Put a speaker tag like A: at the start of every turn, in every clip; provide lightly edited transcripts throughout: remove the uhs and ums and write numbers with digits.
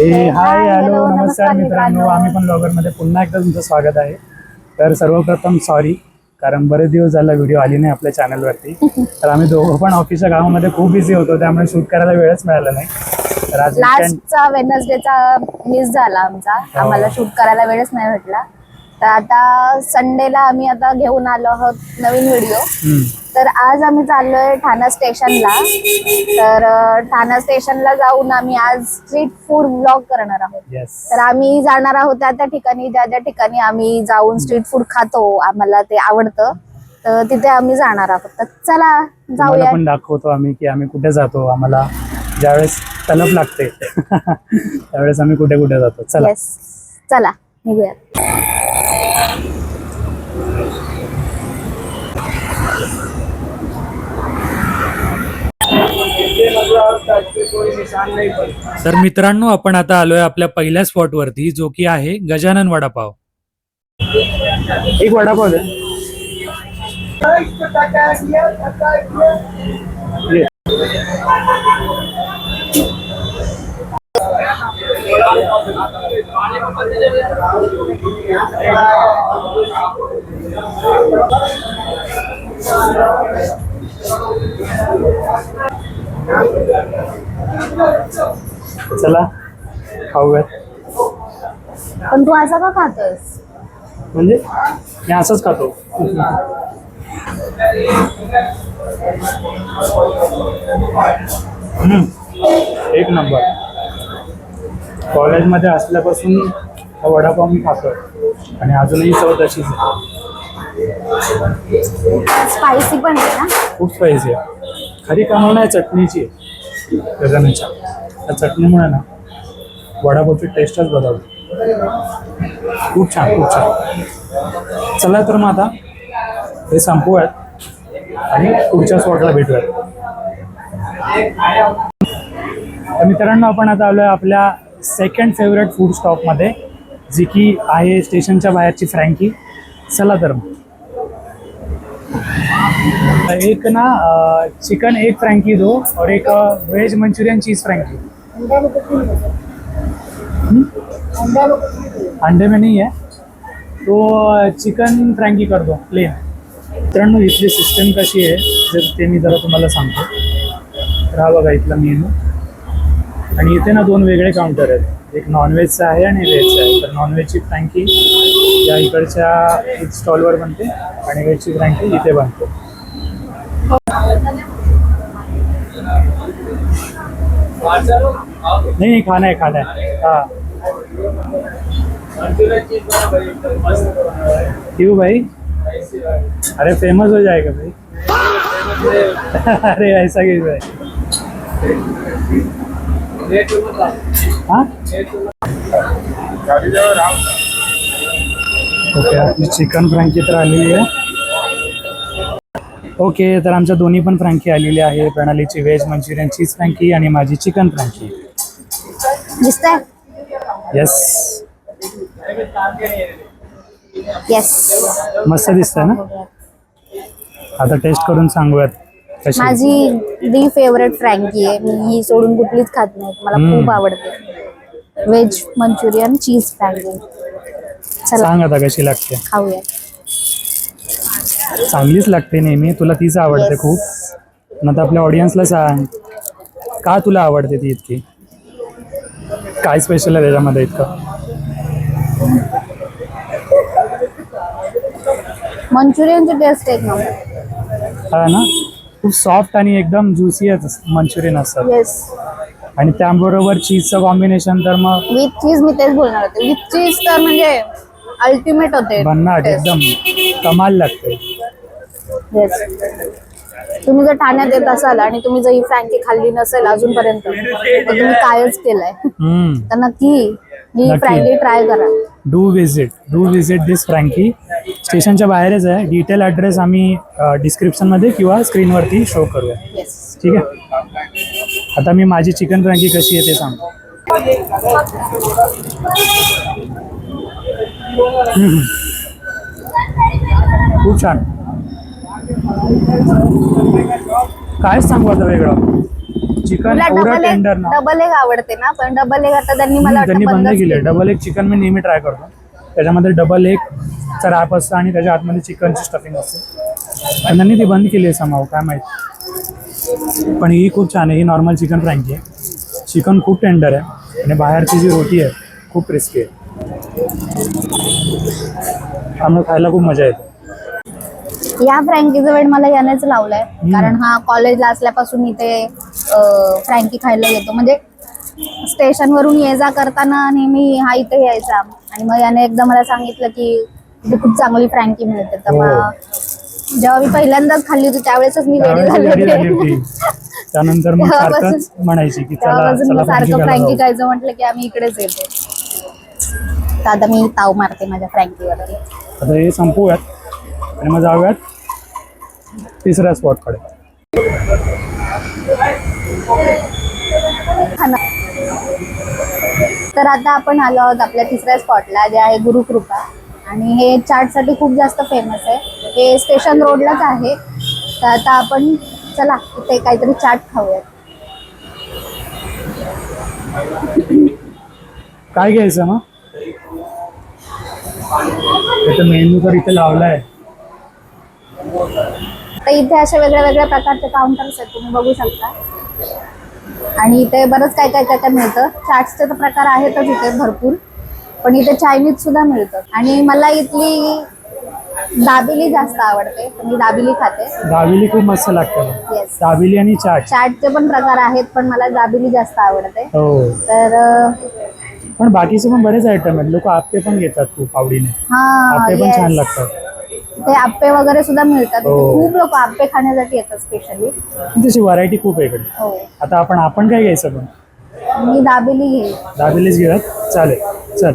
A: Hi hello नमस्कार मित्रांनो, आम्ही पण ब्लॉगरमध्ये पुन्हा एकदा तुमचं स्वागत आहे. तर सर्वप्रथम सॉरी, कारण बरेच दिवस झाला व्हिडिओ आली नाही आपल्या चॅनलवरती. तर आम्ही दोघं पण ऑफिसच्या कामामध्ये खूप बिझी होतो, त्यामुळे शूट करायला वेळच मिळाला नाही. तर आज
B: लास्टचा वेडनेसडेचा मिस झाला आमचा, आम्हाला शूट करायला वेळच नाही भेटला. तर आता संडेला आम्ही आता घेऊन आलो आहोत नवीन व्हिडिओ. तर आज आम्ही चाललोय ठाणा स्टेशनला. तर ठाणा स्टेशनला जाऊन आम्ही आज स्ट्रीट फूड ब्लॉग करणार आहोत. तर आम्ही जाणार आहोत त्या ठिकाणी, ज्या ठिकाणी आम्ही जाऊन स्ट्रीट फूड खातो, आम्हाला ते आवडतं, तर तिथे आम्ही जाणार आहोत. तर चला जाऊया.
A: पण दाखवतो आम्ही की आम्ही कुठे जातो. आम्हाला ज्यावेळेस तलप लागते त्यावेळेस आम्ही कुठे कुठे जातो. चला
B: चला निघूया.
A: तर मित्रांनो, आपण आता आलोय आपल्या पहिल्या स्पॉट वरती, जो की आहे गजानन वडापाव. एक वडापाव दे. चला खाऊयात.
B: पण तू असं का खातोस?
A: म्हणजे मी असंच खातो. एक नंबर. कॉलेजमध्ये असल्यापासून हा वडापाव मी खातोय आणि अजूनही चव तशीच आहे.
B: स्पायसी पण आहे ना? खूप
A: स्पायसी आहे. खरी कमाल नाही चटणीची गजाननच्या. त्या चटणीमुळे ना वडापावची टेस्टच बदलते. खूप छान, खूप छान. चला तर मग आता हे संपवूयात आणि पुढच्या स्पॉटला भेटूयात. तर मित्रांनो, आपण आता आलोय आपल्या सेकंड फेवरेट फूड स्टॉपमध्ये, जी की आहे स्टेशनच्या बाहेरची फ्रँकी. चला तर मग. एक ना चिकन एक फ्रँकी दो और एक वेज मंचुरियन चीज फ्रँकी. अंडे में नहीं है तो चिकन फ्रँकी कर दो प्लेन. मित्रांनो, इथली सिस्टम कशी आहे जर ते मी जरा तुम्हाला सांगतो. तर हा बघा इथला मेनू, आणि इथे ना दोन वेगळे काउंटर आहेत. एक नॉनव्हेजचा आहे आणि व्हेजचा आहे. तर नॉनव्हेजची फ्रँकी या इकडच्या स्टॉलवर बनते आणि व्हेजची फ्रँकी इथे बनते. नहीं खाना है, खाना है. हाँ क्यों भाई? अरे फेमस हो जाएगा भाई. अरे ऐसा क्यों है? हाँ ओके, आपली चिकन फ्रँकी तर आलेली आहे. ओके, तर आमच्या दोन्ही पण फ्रँकी आलेली आहे. प्रणालीची व्हेज मंचुरियन चीज फ्रँकी आणि माझी चिकन फ्रँकी.
B: दिसतंय?
A: येस
B: येस,
A: मस्त दिसतंय ना. आता टेस्ट करून सांगूयात कशी.
B: माझी दी फेवरेट फ्रँकी आहे. मी ही सोडून कुठलीच खात नाही, मला खूप आवडते. व्हेज मंचुरियन चीज फ्रँकी.
A: सांग आता कशी लागते.
B: खाऊया.
A: चांगलीच लागते नेहमी, तुला तीच आवडते खूप. मग आपल्या ऑडियन्सला सांग का तुला आवडते ती इतकी. काय स्पेशल आहे त्याच्यामध्ये इतकं?
B: मंचुरियनची टेस्ट एक नंबर.
A: हा ना, खूप सॉफ्ट आणि एकदम ज्युसी मंचुरियन असतात.
B: येस,
A: आणि त्याबरोबर चीजचं कॉम्बिनेशन तर मग
B: विथ चीज. मी तेच बोलणार होते, विथ चीज तर म्हणजे अल्टिमेट होते.
A: भन्नाट, एकदम कमाल लागते.
B: येस, तुम्ही जर ठाण्यात येत असाल आणि तुम्ही जर ही फ्रँकी खाल्ली नसेल अजूनपर्यंत, तर तुम्ही कायच केलंय. तर नक्की ही फ्रँकी ट्राय करा.
A: डू विजिट दिस फ्रँकी. स्टेशनच्या बाहेरच आहे. डिटेल ॲड्रेस आम्ही डिस्क्रिप्शनमध्ये किंवा स्क्रीनवरती शो करूया. ठीक आहे. आता मी माझी चिकन फ्रँकी कशी आहे ते सांगतो. खूप छान. काय सांगू आता वेगळं. चिकन
B: तुला
A: एवढं टेंडर ना.
B: डबल एग आवडते ना, पण डबल एग आता त्यांनी मला
A: त्यांनी
B: वाटतं
A: बंद
B: बंदच
A: केले.
B: केलं.
A: डबल एग चिकन मी नेहमी ट्राय करतो. त्याच्यामध्ये डबल एगचा रॅप असतं आणि त्याच्या आतमध्ये चिकनची स्टफिंग असते. पण त्यांनी ती बंद केली आहे समाव, काय माहिती. पण ही खूप छान आहे. ही नॉर्मल चिकन फ्रँकी आहे. चिकन खूप टेंडर आहे आणि बाहेरची जी रोटी आहे खूप क्रिस्पी आहे. त्यामुळे खायला खूप मजा येते.
B: या फ्रँकीचा वेळ मला यानेच लावलाय, कारण हा कॉलेजला असल्यापासून इथे फ्रँकी खायला येतो. म्हणजे स्टेशनवरून ये जा करताना नेहमी हा इथे यायचा आणि मग याने एकदा मला सांगितलं की इथे खूप चांगली फ्रँकी मिळते. तर मग जेव्हा मी पहिल्यांदाच खाल्ली होती त्यावेळेसच मी वेडी झाली होती.
A: त्यानंतर मग सारखंच म्हणायची की चला
B: तेव्हापासून
A: चला
B: सारखं फ्रँकी खायचं म्हटलं की आम्ही इकडेच येतो. तर आता मी ताव मारते माझ्या फ्रँकीवरती.
A: आता हे संपवूयात आणि मग जाऊयात तिसऱ्या स्पॉटकडे.
B: तर आता आपण आलो आहोत आपल्या तिसऱ्या स्पॉटला, जे आहे गुरुकृपा. आणि हे चाटसाठी खूप जास्त फेमस आहे. हे स्टेशन रोडलाच आहे. तर आता आपण चला इथे काहीतरी चाट खाऊयात.
A: काय घ्यायचं मग? त्याचा मेन्यू तर इथे लावलाय.
B: तर इथे असे वेगळ्या वेगळ्या प्रकारचे काउंटर्स आहेत, तुम्ही बघू शकता. आणि इथे बरंच काय काय काय काय मिळतं. चाट्सचे तर प्रकार आहेतच इथे भरपूर, पण इथे चायनीज सुद्धा मिळतं. आणि मला इथली दाबेली जास्त आवडते, तर मी दाबेली खाते.
A: दाबेली खूप मस्त लागतं.
B: येस,
A: दाबेली आणि चाट.
B: चाटचे पण प्रकार आहेत, पण मला दाबेली जास्त आवडते.
A: हो,
B: तर
A: पण बाकीचे पण बरेच आयटम आहेत. लोक आप्पे पण घेतात खूप आवडीने.
B: हा,
A: आप्पे पण
B: yes.
A: छान लागतात.
B: ते आप्पे वगैरे सुद्धा मिळतात.
A: हो.
B: खूप लोक आप्पे खाण्यासाठी येतात स्पेशली.
A: तशी व्हरायटी खूप आहे इकडे.
B: हो,
A: आता आपण काय घ्यायचं पण?
B: मी दाबेली घेईन.
A: दाबेलीच घेऊयात. चालेल, चल.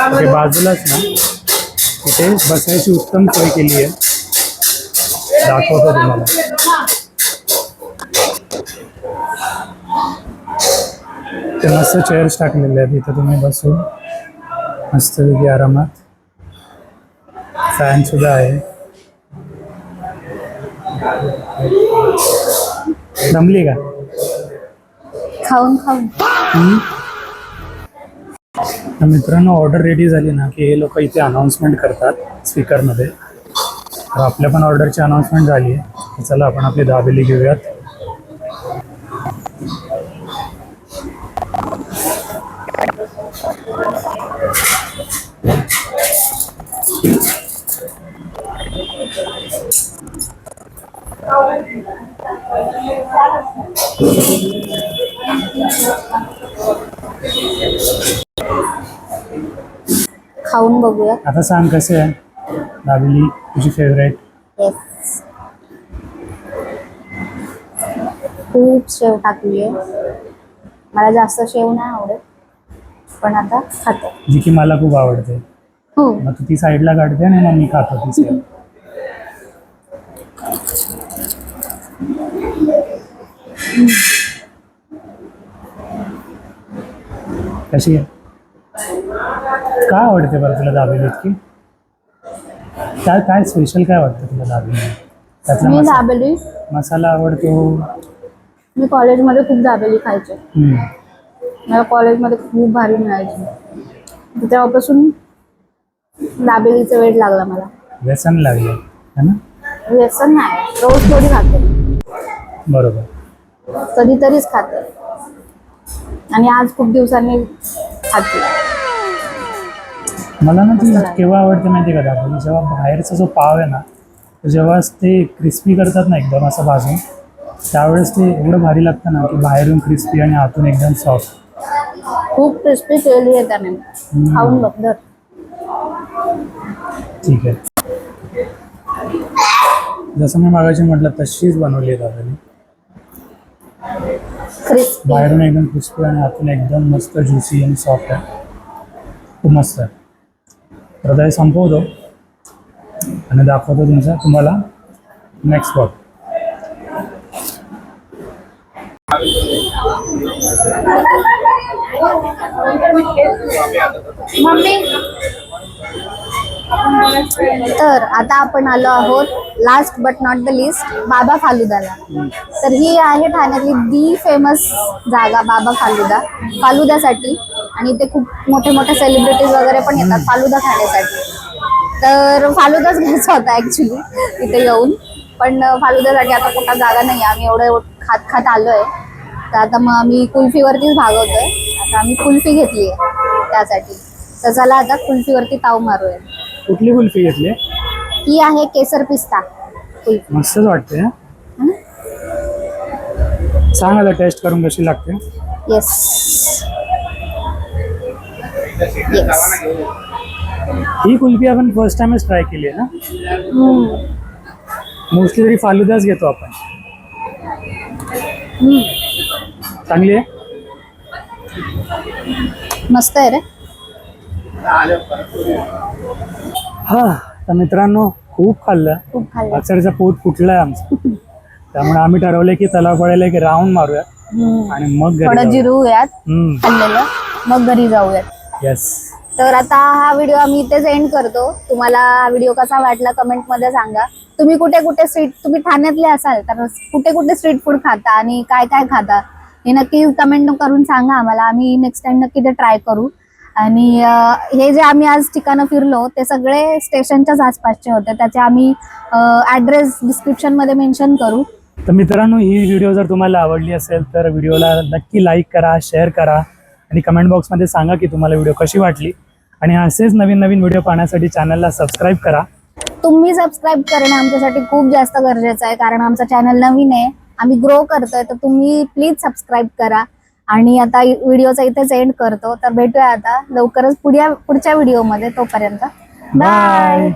A: ओके, बाजूलाच ना इथे बसायची उत्तम सोय केली आहे. दाखवतो तुम्हाला. ते मस्त चेअर्स टाकलेले आहेत. इथं तुम्ही बसून मस्तपैकी आरामात. फॅन सुद्धा आहे. जमली का?
B: खाऊन खाऊन
A: तर मित्रांनो, ऑर्डर रेडी झाली ना की हे लोक इथे अनाऊन्समेंट करतात स्पीकरमध्ये. तर आपल्या पण ऑर्डरची अनाऊन्समेंट झाली आहे. चला आपण आपली दाबेली घेऊयात.
B: खाऊन बघूया.
A: आता सांग कसे आहे दाबेली तुझी फेवरेट?
B: येस, खूप शेव टाकली आहे. मला जास्त शेव नाही आवडत, पण आता खाते.
A: जी की मला खूप आवडते.
B: हो,
A: मग तू ती साईडला काढते आणि मग मी खातो ती सेव. कशी आहे? काय आवडते बरं तुला दाबेली इतकी? काय काय स्पेशल काय वाटतं तुला दाबेली? त्यातला
B: मी दाबेली
A: मसाला आवडतो.
B: मी कॉलेजमध्ये खूप दाबेली खायचे. मला कॉलेजमध्ये खूप भारी मिळायची. तेव्हापासून दाबेलीचा वेळ लागला मला.
A: व्यसन लागलं है ना?
B: व्यसन नाही, रोज थोडी खाते,
A: बरोबर.
B: कधीतरीच खाते. आणि आज खूप दिवसांनी खाते.
A: मला ना ती केव्हा आवडते माहिती आहे का दाबेली? जेव्हा बाहेरचा जो पाव आहे ना, जेव्हा ते क्रिस्पी करतात ना एकदम असं भाजून, त्यावेळेस ते एवढं भारी लागतं ना की बाहेरून क्रिस्पी आणि आतून एकदम सॉफ्ट.
B: खूप क्रिस्पी केली आहे त्याने. खाऊन बघ धर.
A: ठीक आहे. जसं मी मागाशी म्हटलं तशीच बनवली आहे दाबेली.
B: क्रिस्पी.
A: बाहेरून एकदम क्रिस्पी आणि आतून एकदम मस्त ज्युसी आणि सॉफ्ट आहे. खूप मस्त आहे. तर आता हे संपवतो आणि दाखवतो तुम्हाला नेक्स्ट स्पॉट.
B: तर आता आपण आलो आहोत last but not the list बाबा फालुदाला. तर ही आहे ठाण्यातली दी फेमस जागा बाबा फालुद्यासाठी. आणि इथे खूप मोठे मोठे सेलिब्रिटीज वगैरे पण येतात फालुदा खाण्यासाठी. तर फालुदाच घ्यायचा होता ऍक्च्युली इथे येऊन, पण फालुद्यासाठी आता कुठं जागा नाही. आम्ही एवढं खात आलोय, तर आता मग आम्ही कुल्फीवरतीच भागवतोय. आता आम्ही कुल्फी घेतली आहे त्यासाठी. तर चला आता कुल्फीवरती ताव मारूया.
A: कुठली कुल्फी घेतली?
B: ही आहे केसर पिस्ता कुल्फी.
A: मस्तच वाटते. सांग आता टेस्ट करून कशी लागते.
B: येस
A: ही कुल्फी आपण फर्स्ट टाइमच ट्राय केली आहे ना. मोस्टली तरी फालुदाच घेतो आपण. चांगली आहे,
B: मस्त आहे रे.
A: हा. तर मित्रांनो खूप खाल्लं,
B: खूप खाल्लं.
A: अक्षरशः पोट फुटलंय आमचं. त्यामुळे आम्ही ठरवलं की तलाव पडायला एक राऊंड मारूया आणि मग घरी
B: थोडं
A: जाऊया.
B: जिरूयात खाल्लेलं, मग घरी जाऊयात.
A: येस.
B: तर आता हा व्हिडिओ आम्ही इथेच एंड करतो. तुम्हाला हा व्हिडिओ कसा वाटला कमेंटमध्ये सांगा. तुम्ही कुठे कुठे तुम्ही ठाण्यातले असाल तर कुठे कुठे स्ट्रीट फूड खाता आणि काय काय खाता हे नक्की कमेंट करून सांगा आम्हाला. आम्ही नेक्स्ट टाइम नक्की ते ट्राय करू. आणि हे जे आम्ही आज ठिकाणं फिरलो ते सगळे स्टेशनच्याच आसपासचे होते. त्याचे आम्ही ॲड्रेस डिस्क्रिप्शनमध्ये मेन्शन करू.
A: तर मित्रांनो, ही व्हिडिओ जर तुम्हाला आवडली असेल तर व्हिडिओला नक्की लाईक करा, शेअर करा आणि कमेंट बॉक्समध्ये सांगा की तुम्हाला व्हिडिओ कशी वाटली. आणि असेच नवीन नवीन व्हिडिओ पाहण्यासाठी चॅनलला सबस्क्राईब करा.
B: तुम्ही सबस्क्राईब करणं आमच्यासाठी खूप जास्त गरजेचं आहे, कारण आमचा चॅनल नवीन आहे, आम्ही ग्रो करतोय. तर तुम्ही प्लीज सबस्क्राईब करा. आणि आता व्हिडिओचा इथेच एंड करतो. तर भेटूया आता लवकरच पुढच्या व्हिडिओमध्ये. तोपर्यंत बाय.